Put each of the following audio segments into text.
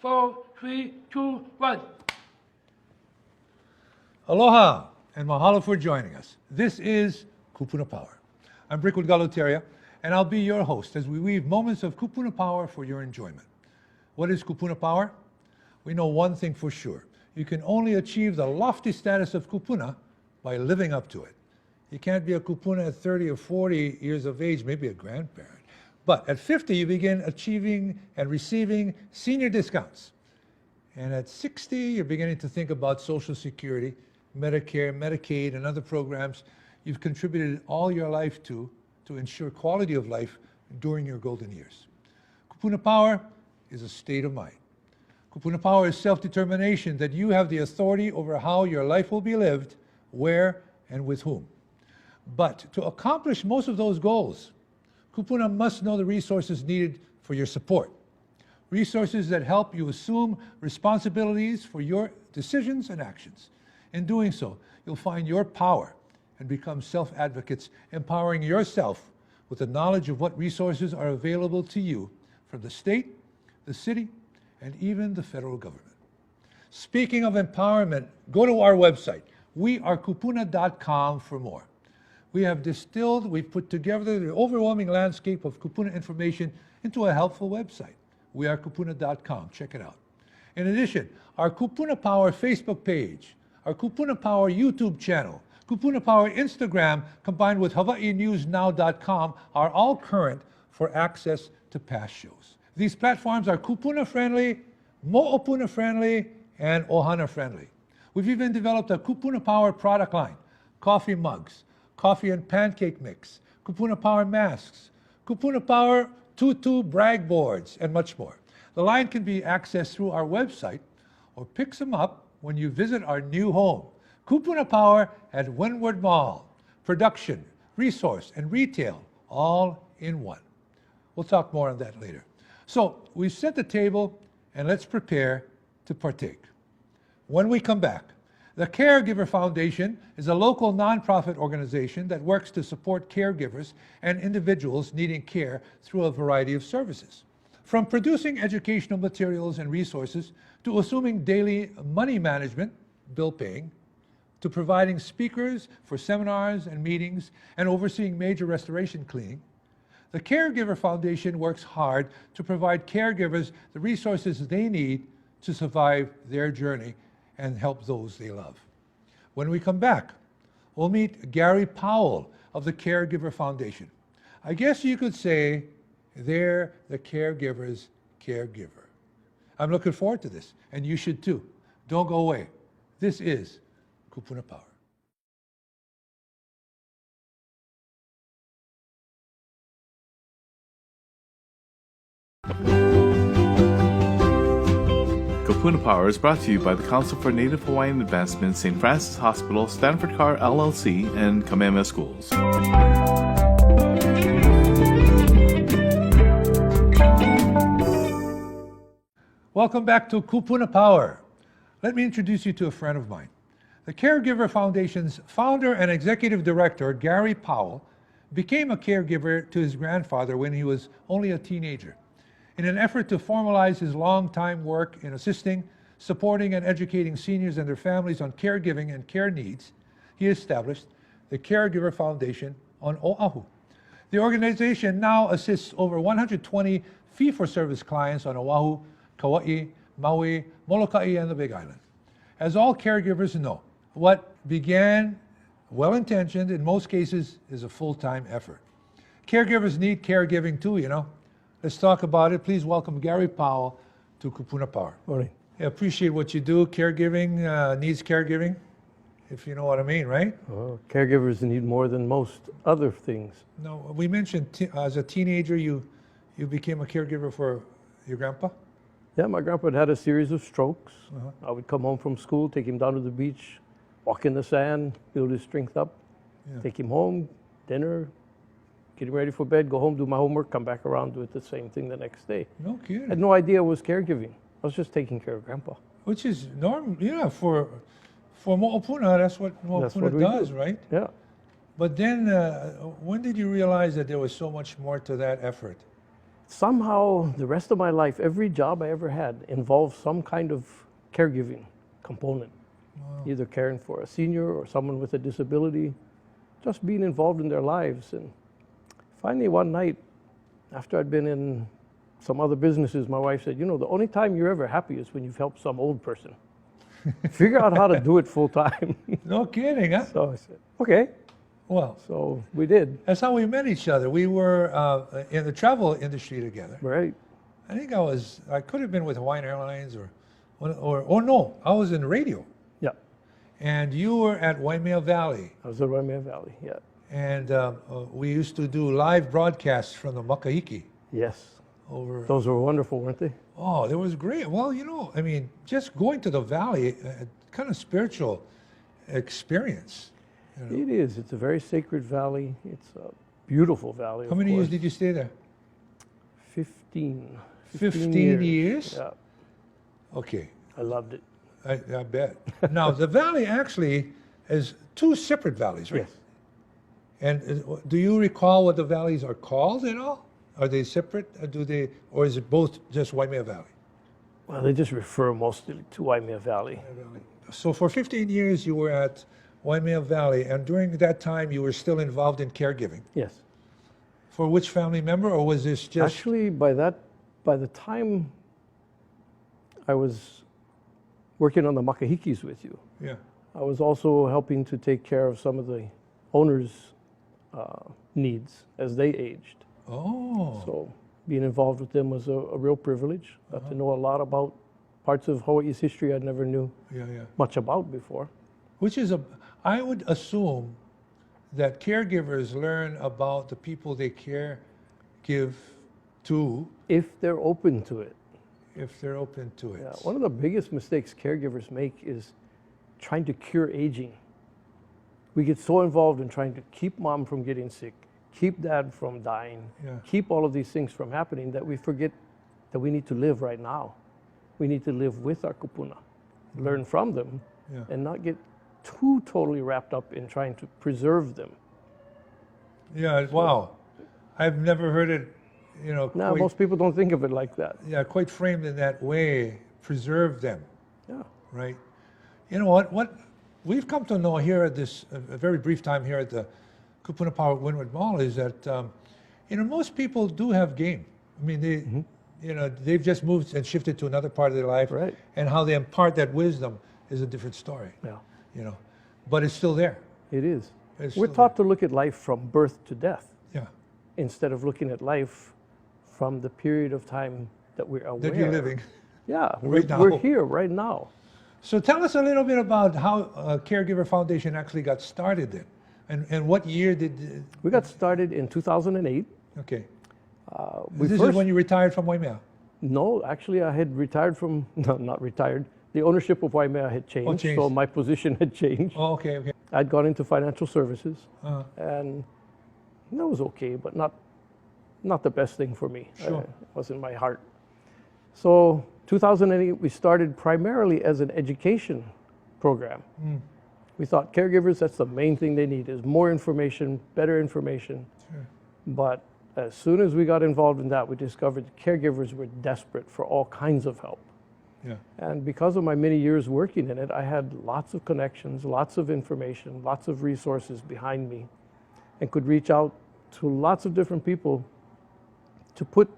4, 3, 2, 1. Aloha and mahalo for joining us. This is Kupuna Power. I'm Brickwood and I'll be your host as we weave moments of Kupuna Power for your enjoyment. What is Kupuna Power? We know one thing for sure. You can only achieve the lofty status of Kupuna by living up to it. You can't be a Kupuna at 30 or 40 years of age, maybe a grandparent. But at 50, you begin achieving and receiving senior discounts. And at 60, you're beginning to think about Social Security, Medicare, Medicaid, and other programs you've contributed all your life to ensure quality of life during your golden years. Kupuna Power is a state of mind. Kupuna Power is self-determination that you have the authority over how your life will be lived, where, and with whom. But to accomplish most of those goals, Kupuna must know the resources needed for your support. Resources that help you assume responsibilities for your decisions and actions. In doing so, you'll find your power and become self-advocates, empowering yourself with the knowledge of what resources are available to you from the state, the city, and even the federal government. Speaking of empowerment, go to our website, wearekupuna.com for more. We've put together the overwhelming landscape of Kupuna information into a helpful website, wearekupuna.com. Check it out. In addition, our Kupuna Power Facebook page, our Kupuna Power YouTube channel, Kupuna Power Instagram, combined with HawaiiNewsNow.com are all current for access to past shows. These platforms are Kupuna friendly, Mo'opuna friendly, and Ohana friendly. We've even developed a Kupuna Power product line, coffee mugs, coffee and pancake mix, Kupuna Power masks, Kupuna Power tutu brag boards, and much more. The line can be accessed through our website or pick them up when you visit our new home, Kupuna Power at Windward Mall. Production, resource, and retail, all in one. We'll talk more on that later. So we've set the table and let's prepare to partake. When we come back, the Caregiver Foundation is a local nonprofit organization that works to support caregivers and individuals needing care through a variety of services. From producing educational materials and resources, to assuming daily money management, bill paying, to providing speakers for seminars and meetings, and overseeing major restoration cleaning, the Caregiver Foundation works hard to provide caregivers the resources they need to survive their journey and help those they love. When we come back, we'll meet Gary Powell of the Caregiver Foundation. I guess you could say they're the caregiver's caregiver. I'm looking forward to this, and you should too. Don't go away. This is Kupuna Power. Kupuna Power is brought to you by the Council for Native Hawaiian Advancement, St. Francis Hospital, Stanford Carr LLC, and Kamehameha Schools. Welcome back to Kupuna Power. Let me introduce you to a friend of mine. The Caregiver Foundation's founder and executive director, Gary Powell, became a caregiver to his grandfather when he was only a teenager. In an effort to formalize his long-time work in assisting, supporting, and educating seniors and their families on caregiving and care needs, he established the Caregiver Foundation on Oahu. The organization now assists over 120 fee-for-service clients on Oahu, Kauai, Maui, Molokai, and the Big Island. As all caregivers know, what began well-intentioned in most cases is a full-time effort. Caregivers need caregiving too, you know. Let's talk about it. Please welcome Gary Powell to Kupuna Power. Morning. I appreciate what you do. Caregiving needs caregiving, if you know what I mean, right? Well, caregivers need more than most other things. No, we mentioned as a teenager you became a caregiver for your grandpa? Yeah, my grandpa had a series of strokes. I would come home from school, take him down to the beach, walk in the sand, build his strength up, take him home, dinner, getting ready for bed, go home, do my homework, come back around, do it the same thing the next day. No kidding. I had no idea it was caregiving. I was just taking care of grandpa. Which is normal, yeah, for Mo'opuna, that's what Mo'opuna does, right? Yeah. But then, when did you realize that there was so much more to that effort? somehow the rest of my life, every job I ever had involved some kind of caregiving component. Either caring for a senior or someone with a disability, just being involved in their lives. And finally one night, after I'd been in some other businesses, my wife said, you know, the only time you're ever happy is when you've helped some old person. Figure out how to do it full time. No kidding, huh? So I said, okay. Well, So we did. that's how we met each other. We were in the travel industry together. Right. I think I could have been with Hawaiian Airlines or no, I was in radio. Yeah. And you were at Waimea Valley. I was at Waimea Valley, yeah. And we used to do live broadcasts from the Makahiki Yes. over. Those were wonderful, weren't they? Oh, that was great. Well, you know, I mean, just going to the valley, kind of spiritual experience. You know. It is. It's a very sacred valley. It's a beautiful valley. How many years did you stay there? 15. 15 years? Yeah. Okay, I loved it. I bet. Now, the valley actually is two separate valleys, right? Yes. And do you recall what the valleys are called at all? Are they separate? Or is it both just Waimea Valley? Well, they just refer mostly to Waimea Valley. So for 15 years you were at Waimea Valley, and during that time you were still involved in caregiving. Yes. For which family member, or was this just? Actually, by the time I was working on the Makahikis with you, Yeah. I was also helping to take care of some of the owners' needs as they aged. Oh. So being involved with them was a real privilege. Got to know a lot about parts of Hawaii's history I never knew Yeah. much about before. Which is I would assume that caregivers learn about the people they give to If they're open to it. if they're open to it. Yeah, one of the biggest mistakes caregivers make is trying to cure aging. We get so involved in trying to keep mom from getting sick, keep dad from dying, Yeah. keep all of these things from happening, that we forget that we need to live right now. We need to live with our kupuna, learn from them, Yeah. and not get too totally wrapped up in trying to preserve them. Yeah, wow. I've never heard it, you know, Now, quite, most people don't think of it like that. yeah, quite framed in that way, preserve them, Yeah. right? You know what we've come to know here at this, a very brief time here at the Kupuna Power at Wynwood Mall is that, you know, most people do have game. I mean, you know, they've just moved and shifted to another part of their life. Right. And how they impart that wisdom is a different story, Yeah, you know, but it's still there. it is. It's We're still taught to look at life from birth to death Yeah. instead of looking at life from the period of time that we're aware. That you're living. Yeah, Right now. we're here right now. So tell us a little bit about how Caregiver Foundation actually got started then. And what year did, We got started in 2008. okay. We This first, is when you retired from Waimea? No, actually, I had retired from, no, not retired. The ownership of Waimea had changed, changed. so my position had changed. Oh, okay. I'd gone into financial services, Uh, and that was okay, but not the best thing for me. Sure. It wasn't my heart. So 2008, we started primarily as an education program. We thought caregivers, that's the main thing they need, is more information, better information. Sure. But as soon as we got involved in that, we discovered caregivers were desperate for all kinds of help. Yeah. And because of my many years working in it, I had lots of connections, lots of information, lots of resources behind me, and could reach out to lots of different people to put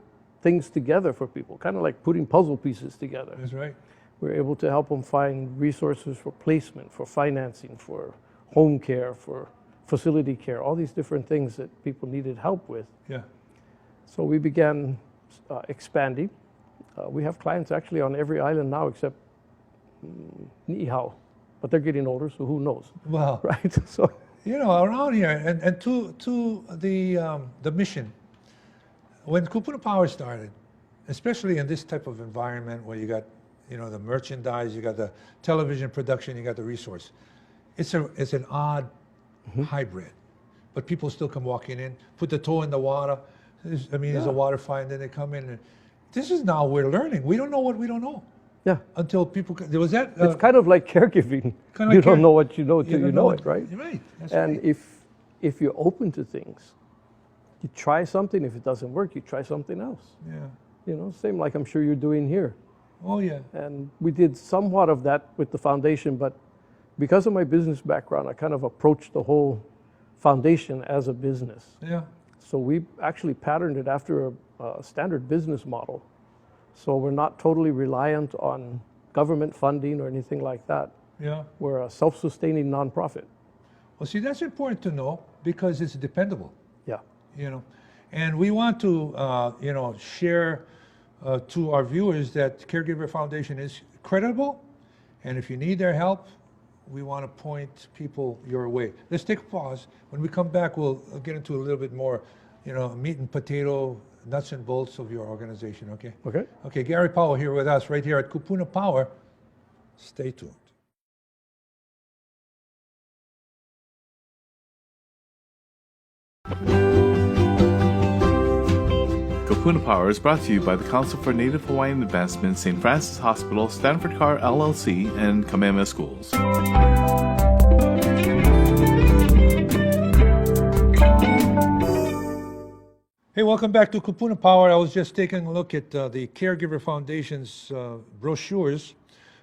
things together for people, kind of like putting puzzle pieces together. That's right. We're able to help them find resources for placement, for financing, for home care, for facility care, all these different things that people needed help with. Yeah. So we began expanding. We have clients actually on every island now except Niihau, but they're getting older, so who knows, Well, right? So you know, around here, and to the mission, when Kupuna Power started, especially in this type of environment where you got, you know, the merchandise, you got the television production, you got the resource, it's an odd hybrid, but people still come walking in, put the toe in the water. There's a water fine, then they come in, and this is now we're learning. We don't know what we don't know yeah, until people. There was that. it's kind of like caregiving. Kinda You like don't know what you know till don't you know it, right? Right. That's And right. if you're open to things, You try something, if it doesn't work, you try something else. Yeah. You know, same like I'm sure you're doing here. Oh, yeah. And we did somewhat of that with the foundation, but because of my business background, I kind of approached the whole foundation as a business. Yeah. So we actually patterned it after a standard business model. So we're not totally reliant on government funding or anything like that. Yeah. We're a self-sustaining nonprofit. Well, see, that's important to know because it's dependable. Yeah. You know, and we want to, you know, share to our viewers that Caregiver Foundation is credible, and if you need their help, we want to point people your way. Let's take a pause. When we come back, we'll get into a little bit more, you know, meat and potato, nuts and bolts of your organization, okay? Okay. Okay, Gary Powell here with us right here at Kupuna Power. Stay tuned. Kupuna Power is brought to you by the Council for Native Hawaiian Advancement, St. Francis Hospital, Stanford Car LLC, and Kamehameha Schools. Hey, welcome back to Kupuna Power. I was just taking a look at the Caregiver Foundation's brochures,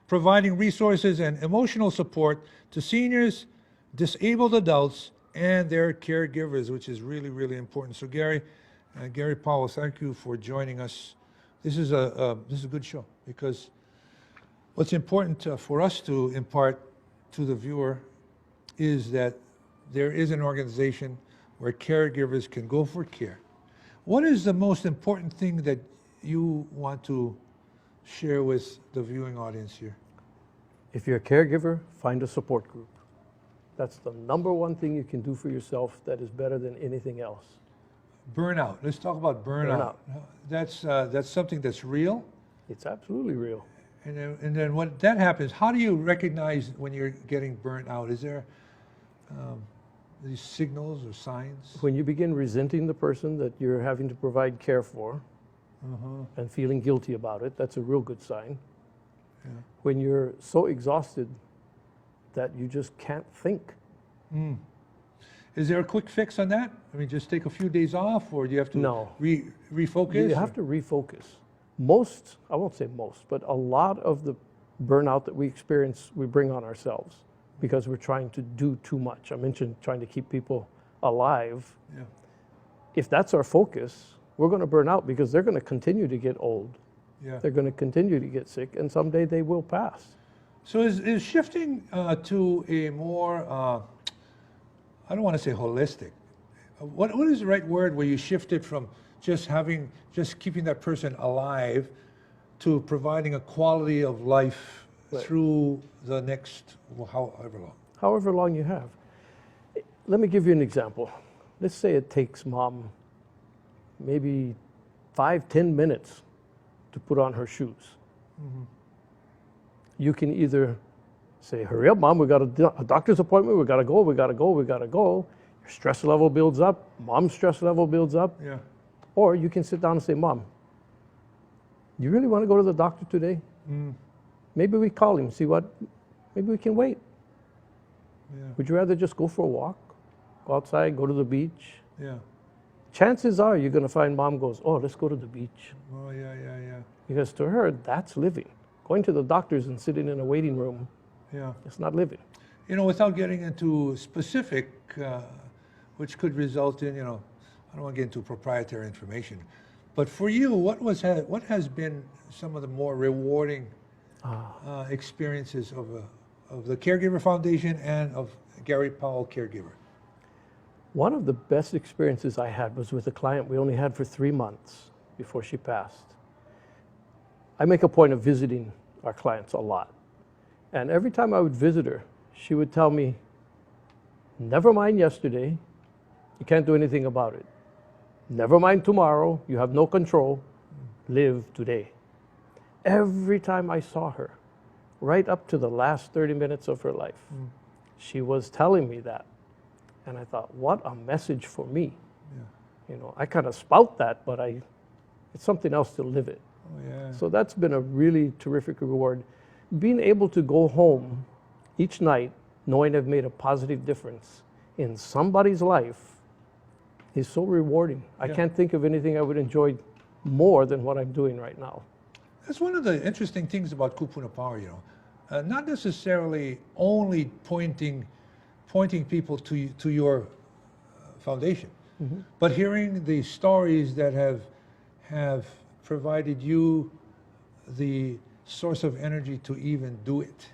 providing resources and emotional support to seniors, disabled adults, and their caregivers, which is really, really important. So, Gary Powell, thank you for joining us. This is a good show because what's important for us to impart to the viewer is that there is an organization where caregivers can go for care. What is the most important thing that you want to share with the viewing audience here? If you're a caregiver, find a support group. That's the number one thing you can do for yourself that is better than anything else. Burnout. Let's talk about burnout. That's something that's real. It's absolutely real. And then when that happens, how do you recognize when you're getting burnt out? Is there these signals or signs? When you begin resenting the person that you're having to provide care for and feeling guilty about it, that's a real good sign. Yeah. When you're so exhausted that you just can't think. Is there a quick fix on that? I mean, just take a few days off, or do you have to refocus? You have to refocus. Most, I won't say most, but a lot of the burnout that we experience, we bring on ourselves because we're trying to do too much. I mentioned trying to keep people alive. Yeah. If that's our focus, we're going to burn out because they're going to continue to get old. Yeah. They're going to continue to get sick, and someday they will pass. So is shifting to a more, I don't want to say holistic. What is the right word where you shifted from just keeping that person alive to providing a quality of life through the next, however long? However long you have. Let me give you an example. Let's say it takes mom maybe 5-10 minutes to put on her shoes. You can either say, hurry up, mom, we got a doctor's appointment, we gotta go. Your stress level builds up, mom's stress level builds up. Yeah. Or you can sit down and say, mom, you really wanna go to the doctor today? Maybe we call him, see what, maybe we can wait. Yeah. Would you rather just go for a walk, go outside, go to the beach? Yeah. Chances are you're gonna find mom goes, oh, let's go to the beach. Oh, yeah. Because to her, that's living. Going to the doctors and sitting in a waiting room, Yeah. it's not living. You know, without getting into specific, which could result in, you know, I don't want to get into proprietary information, but for you, what has been some of the more rewarding experiences of the Caregiver Foundation and of Gary Powell Caregiver? One of the best experiences I had was with a client we only had for 3 months before she passed. I make a point of visiting our clients a lot. And every time I would visit her, she would tell me, never mind yesterday, you can't do anything about it. Never mind tomorrow, you have no control, live today. Every time I saw her, right up to the last 30 minutes of her life, she was telling me that. And I thought, what a message for me. Yeah. You know, I kind of spout that, but it's something else to live it. Oh, yeah. So that's been a really terrific reward. Being able to go home each night knowing I've made a positive difference in somebody's life is so rewarding. I can't think of anything I would enjoy more than what I'm doing right now. That's one of the interesting things about Kupuna Power, you know. Not necessarily only pointing people to your foundation, but hearing the stories that have provided you the source of energy to even do it.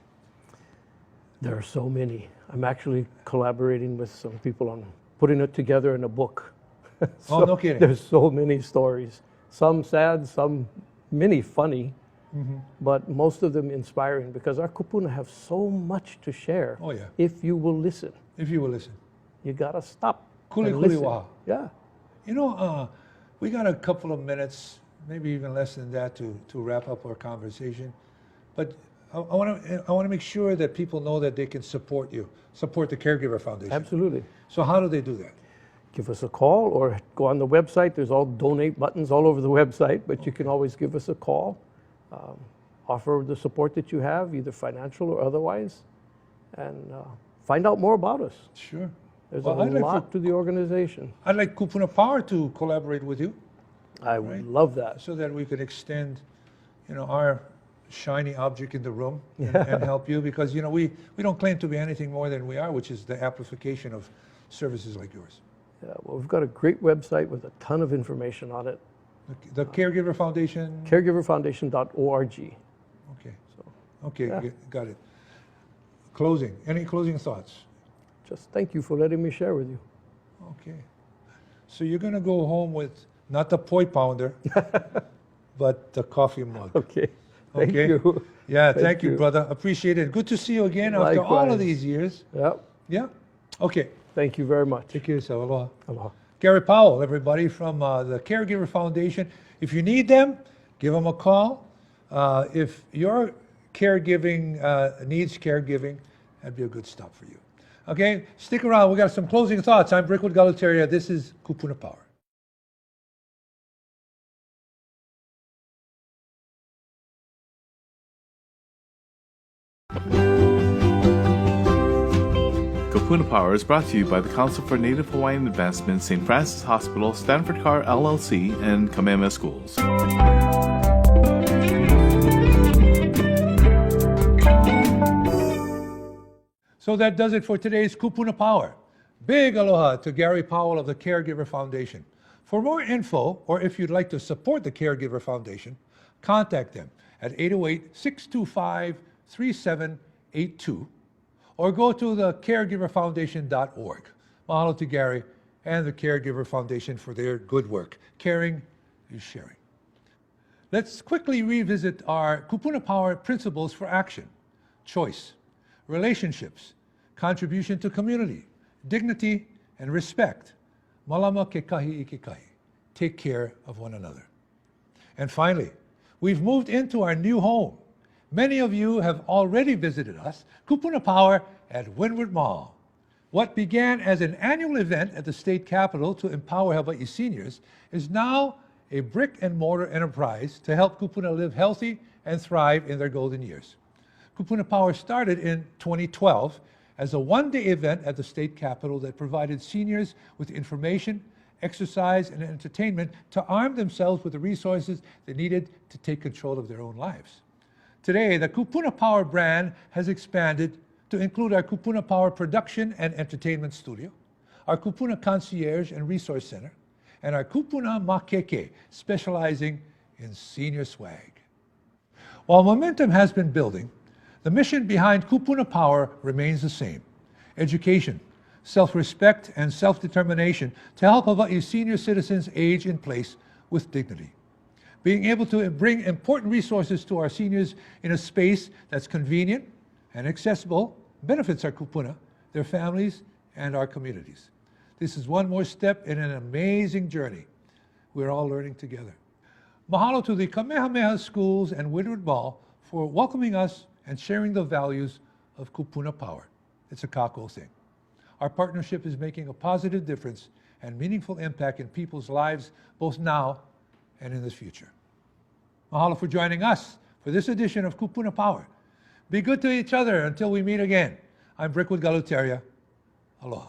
There are so many. I'm actually collaborating with some people on putting it together in a book. Oh, no kidding. There's so many stories. Some sad, some many funny, but most of them inspiring because our kupuna have so much to share. Oh, yeah. If you will listen. If you will listen. You gotta stop. Kuli and kuli listen. waha. Yeah. You know, we got a couple of minutes, maybe even less than that, to wrap up our conversation. But I want to make sure that people know that they can support you, support the Caregiver Foundation. Absolutely. So how do they do that? Give us a call or go on the website. There's all donate buttons all over the website, but you can always give us a call. Offer the support that you have, either financial or otherwise, and find out more about us. Sure. There's Well, a I'd like lot to the organization. I'd like Kupuna Power to collaborate with you I would love that. so that we could extend, you know, our shiny object in the room and help you, because, you know, we don't claim to be anything more than we are, which is the amplification of services like yours. Yeah, well, we've got a great website with a ton of information on it. The Caregiver Foundation? Caregiverfoundation.org. Okay. Okay, Yeah. got it. Closing. Any closing thoughts? Just thank you for letting me share with you. Okay. So you're going to go home with not the poi pounder, but the coffee mug. Okay. Thank Okay. you. Yeah, thank you, you. brother. Appreciate it. Good to see you again after all of Likewise. these years. Yeah. Yeah? Okay. Thank you very much. Take care of yourself. Aloha. Aloha. Gary Powell, everybody, from the Caregiver Foundation. If you need them, give them a call. If your caregiving needs caregiving, that'd be a good stop for you. Okay, stick around. We got some closing thoughts. I'm Brickwood Galateria. This is Kupuna Power. Kupuna Power is brought to you by the Council for Native Hawaiian Advancement, St. Francis Hospital, Stanford Car LLC, and Kamehameha Schools. So that does it for today's Kupuna Power. Big aloha to Gary Powell of the Caregiver Foundation. For more info, or if you'd like to support the Caregiver Foundation, contact them at 808-625-3782 or go to the caregiverfoundation.org. Mahalo to Gary and the Caregiver Foundation for their good work. Caring is sharing. Let's quickly revisit our Kupuna Power principles for action: choice, relationships, contribution to community, dignity, and respect. Malama ke kahi I ke kahi. Take care of one another. And finally, we've moved into our new home. Many of you have already visited us, Kupuna Power at Windward Mall. What began as an annual event at the state capitol to empower Hawaii seniors is now a brick and mortar enterprise to help Kupuna live healthy and thrive in their golden years. Kupuna Power started in 2012 as a one-day event at the state capitol that provided seniors with information, exercise, and entertainment to arm themselves with the resources they needed to take control of their own lives. Today, the Kupuna Power brand has expanded to include our Kupuna Power production and entertainment studio, our Kupuna Concierge and Resource Center, and our Kupuna Makeke, specializing in senior swag. While momentum has been building, the mission behind Kupuna Power remains the same: education, self-respect, and self-determination to help Hawaii senior citizens age in place with dignity. Being able to bring important resources to our seniors in a space that's convenient and accessible benefits our kupuna, their families, and our communities. This is one more step in an amazing journey we're all learning together. Mahalo to the Kamehameha Schools and Windward Mall for welcoming us and sharing the values of Kupuna Power. It's a kako thing. Our partnership is making a positive difference and meaningful impact in people's lives, both now and in the future. Mahalo for joining us for this edition of Kupuna Power. Be good to each other until we meet again. I'm Brickwood Galateria. Aloha.